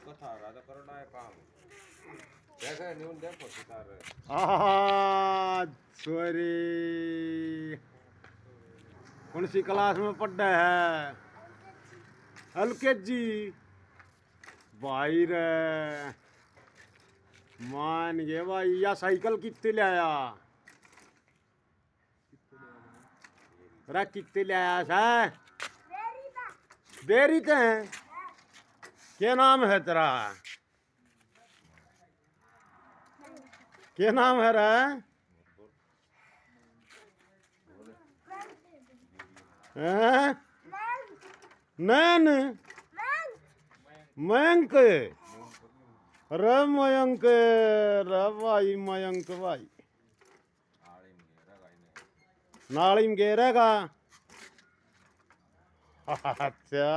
कथा राजा करना है काम देखो न्यून देखो सितारे सॉरी कौन सी क्लास में पढ़ रहा है? एलकेजी भाई रे मान गए भाई। या साइकिल कितने ले आया रे? कितने ले आया सा? देरी ते है। क्या नाम है तेरा? क्या नाम है रे? हैं? नैन मयंक रे मयंक रे भाई मयंक भाई नाली में गिरेगा। अच्छा